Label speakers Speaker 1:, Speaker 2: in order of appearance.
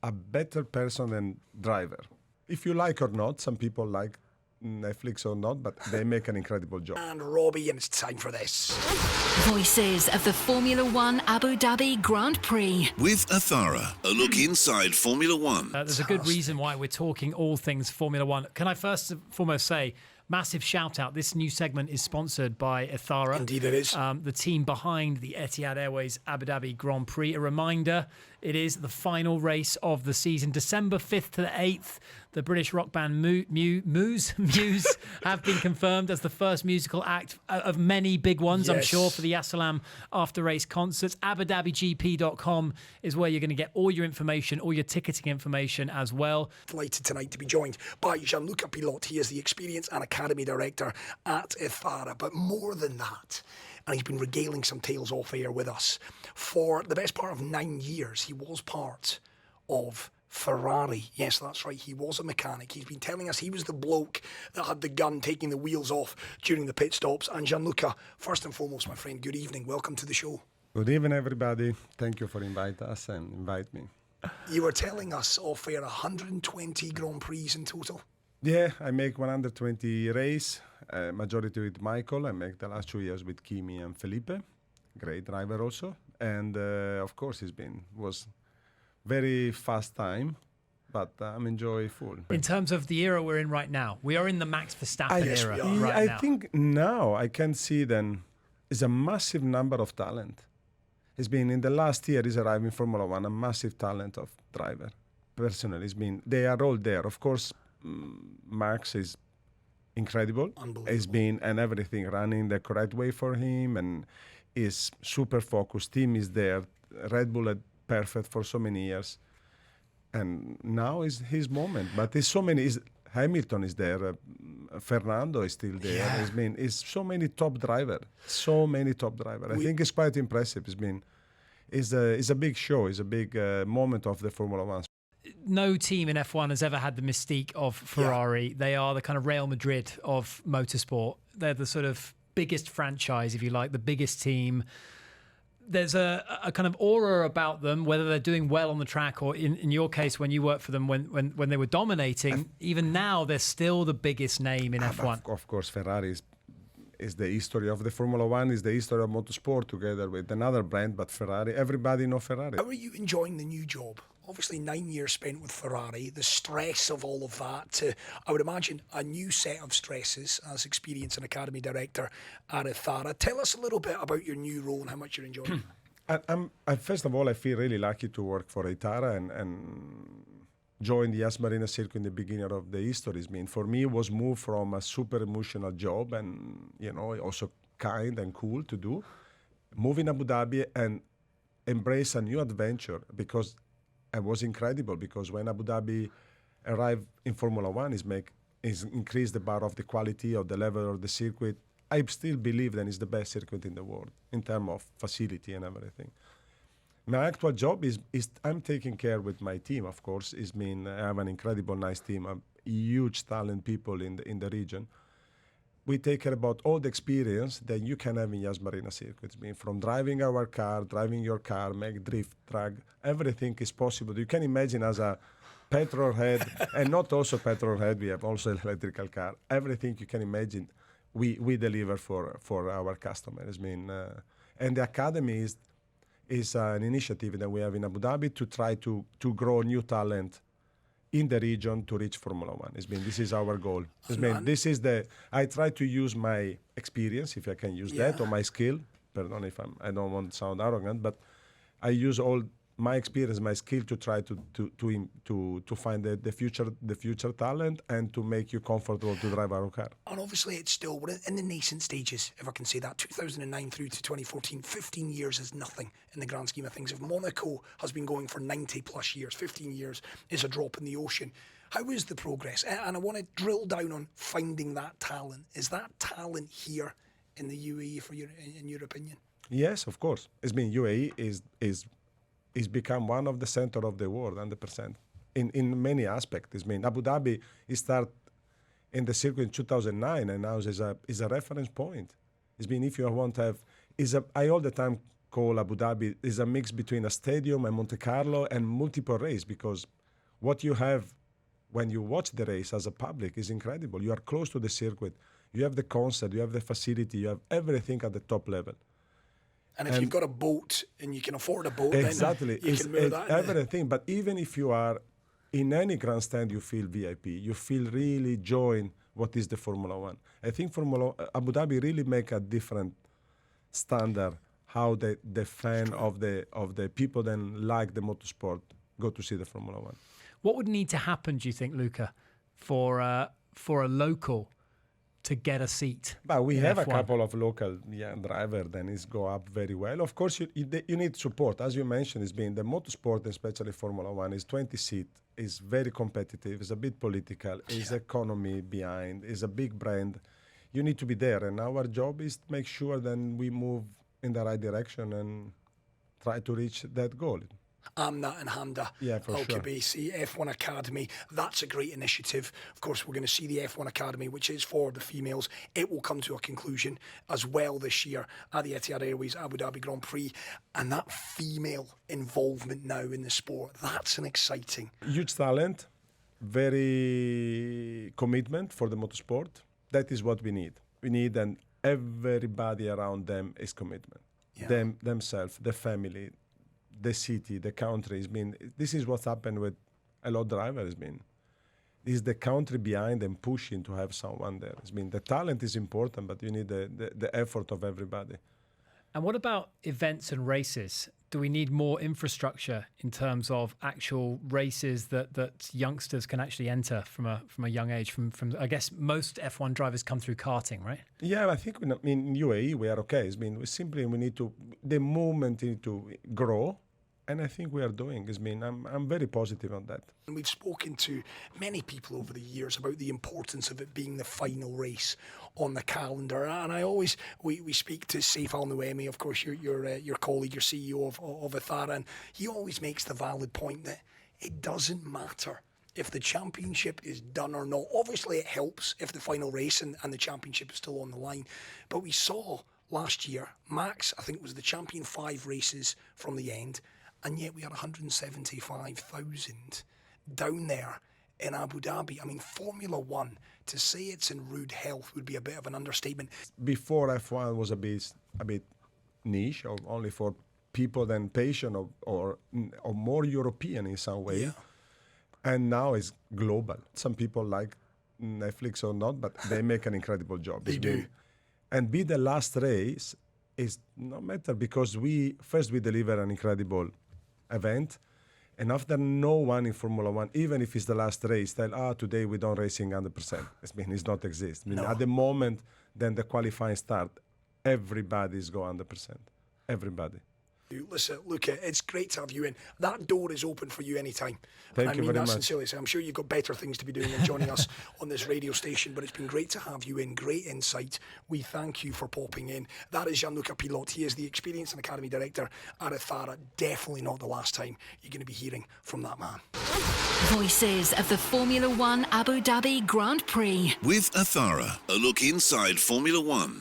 Speaker 1: a better person than driver. If you like or not, some people like Netflix or not, but they make an incredible job.
Speaker 2: And Robbie, and it's time for this.
Speaker 3: Voices of the Formula One Abu Dhabi Grand Prix.
Speaker 4: With Ethara, a look inside Formula One.
Speaker 5: There's a good reason why we're talking all things Formula One. Can I first and foremost say, massive shout out. This new segment is sponsored by Ethara.
Speaker 2: Indeed it is.
Speaker 5: The team behind the Etihad Airways Abu Dhabi Grand Prix. A reminder, it is the final race of the season, December 5th to the 8th. The British rock band Muse have been confirmed as the first musical act of many big ones, I'm sure, for the Yasalam after-race concerts. AbuDhabiGP.com is where you're going to get all your information, all your ticketing information as well.
Speaker 2: Delighted tonight to be joined by Gianluca Pilot. He is the Experience and Academy Director at Ethara. But more than that, and he's been regaling some tales off air with us. For the best part of 9 years, he was part of Ferrari. Yes, that's right. He was a mechanic. He's been telling us he was the bloke that had the gun taking the wheels off during the pit stops. And Gianluca, first and foremost, my friend, good evening. Welcome to the show.
Speaker 1: Good evening, everybody. Thank you for inviting us and invite me.
Speaker 2: You were telling us off air 120 Grand Prix in total.
Speaker 1: Yeah, I make 120 race, majority with Michael. I make the last 2 years with Kimi and Felipe, great driver also. And of course, was very fast time, but I'm enjoy full.
Speaker 5: In terms of the era we're in right now, we are in the Max Verstappen era right now.
Speaker 1: I think now I can see then is a massive number of talent. It's been in the last year he's arrived in Formula One, a massive talent of driver. Personally, they are all there. Of course, Max is incredible. It's been and everything running the correct way for him and is super focused. Team is there. Red Bull had perfect for so many years, and now is his moment. But there's so many. Hamilton is there. Fernando is still there.
Speaker 2: Yeah.
Speaker 1: It's so many top driver. So many top driver. I think it's quite impressive. It's a big show. It's a big moment of the Formula One.
Speaker 5: No team in F1 has ever had the mystique of Ferrari. They are the kind of Real Madrid of motorsport. They're the sort of biggest franchise, if you like, the biggest team. There's a kind of aura about them, whether they're doing well on the track or in your case, when you worked for them, when they were dominating, even now, they're still the biggest name in F1.
Speaker 1: Of course, Ferrari is the history of the Formula One, is the history of motorsport together with another brand, but Ferrari, everybody knows Ferrari.
Speaker 2: How are you enjoying the new job? Obviously 9 years spent with Ferrari, the stress of all of that, I would imagine a new set of stresses as Experience and Academy Director at Ethara. Tell us a little bit about your new role and how much you're enjoying it.
Speaker 1: First of all, I feel really lucky to work for Ethara and join the Yas Marina Circuit in the beginning of the history. For me, it was moved from a super emotional job and, also kind and cool to do, move in Abu Dhabi and embrace a new adventure, because it was incredible, because when Abu Dhabi arrived in Formula One, is increased the bar of the quality of the level of the circuit. I still believe that it's the best circuit in the world in terms of facility and everything. My actual job is I'm taking care with my team, of course. I have an incredible, nice team, a huge talent people in the region. We take care about all the experience that you can have in Yas Marina Circuit. From driving our car, driving your car, make drift, track, everything is possible. You can imagine as a petrol head, and not also petrol head, we have also electrical car. Everything you can imagine, we deliver for our customers. And the Academy is an initiative that we have in Abu Dhabi to try to grow new talent in the region to reach Formula One. This is our goal. I try to use my experience, if I can use that, or my skill. Pardon if I don't want to sound arrogant, but I use all my experience, my skill to try to find the future talent and to make you comfortable to drive our car.
Speaker 2: And obviously we're in the nascent stages, if I can say that. 2009 through to 2014, 15 years is nothing in the grand scheme of things. If Monaco has been going for 90 plus years, 15 years is a drop in the ocean. How is the progress? And I want to drill down on finding that talent. Is that talent here in the UAE in your opinion?
Speaker 1: Yes, of course. UAE is become one of the center of the world, 100%, in many aspects. Abu Dhabi started in the circuit in 2009, and now is a reference point. If you want to have, I all the time call Abu Dhabi is a mix between a stadium and Monte Carlo and multiple race, because what you have when you watch the race as a public is incredible. You are close to the circuit. You have the concert, you have the facility, you have everything at the top level.
Speaker 2: And if you've got a boat and you can afford a boat,
Speaker 1: exactly,
Speaker 2: then you can move that in.
Speaker 1: Everything. But even if you are in any grandstand, you feel VIP. You feel really enjoying what is the Formula One. I think Abu Dhabi really make a different standard how the fan of the people then like the motorsport go to see the Formula One.
Speaker 5: What would need to happen, do you think, Luca, for a local to get a seat?
Speaker 1: But we have
Speaker 5: F1?
Speaker 1: a couple of local drivers, then it's go up very well. Of course, you need support. As you mentioned, it's been the motorsport, especially Formula One, is 20 seat, is very competitive, is a bit political, is economy behind, is a big brand. You need to be there, and our job is to make sure then we move in the right direction and try to reach that goal.
Speaker 2: Amna and Hamda Al-Khabisi, F1 Academy. That's a great initiative. Of course, we're going to see the F1 Academy, which is for the females. It will come to a conclusion as well this year at the Etihad Airways Abu Dhabi Grand Prix. And that female involvement now in the sport, that's an exciting.
Speaker 1: Huge talent, very commitment for the motorsport. That is what we need. We need, and everybody around them is commitment. Yeah. Themselves, the family, the city, the country. This is what's happened with a lot of drivers. Is the country behind them pushing to have someone there. The talent is important, but you need the effort of everybody.
Speaker 5: And what about events and races? Do we need more infrastructure in terms of actual races that youngsters can actually enter from a young age? From I guess most F1 drivers come through karting, right?
Speaker 1: Yeah, I think in UAE we are okay. We need to, the movement need to grow. And I think we are doing. I'm very positive on that.
Speaker 2: And we've spoken to many people over the years about the importance of it being the final race on the calendar. And I always we speak to Saif Al Nuaimi, of course, your colleague, your CEO of Ethara, and he always makes the valid point that it doesn't matter if the championship is done or not. Obviously, it helps if the final race and the championship is still on the line. But we saw last year, Max, I think, was the champion 5 races from the end. And yet we had 175,000 down there in Abu Dhabi. Formula One, to say it's in rude health would be a bit of an understatement.
Speaker 1: Before F1 was a bit niche, or only for people then patient or more European in some way. Yeah. And now it's global. Some people like Netflix or not, but they make an incredible job.
Speaker 2: They do.
Speaker 1: And be the last race is no matter, because we deliver an incredible event, and after no one in Formula One, even if it's the last race, tell today we don't racing 100%. It's not exist.
Speaker 2: No.
Speaker 1: At the moment then the qualifying start, everybody's go 100%. Everybody.
Speaker 2: Listen, Luca, it's great to have you in. That door is open for you anytime.
Speaker 1: Thank you very much.
Speaker 2: Sincerely. I'm sure you've got better things to be doing than joining us on this radio station, but it's been great to have you in. Great insight. We thank you for popping in. That is Gianluca Pilot. He is the Experience and Academy Director at Ethara. Definitely not the last time you're going to be hearing from that man.
Speaker 3: Voices of the Formula One Abu Dhabi Grand Prix.
Speaker 4: With Ethara, a look inside Formula One.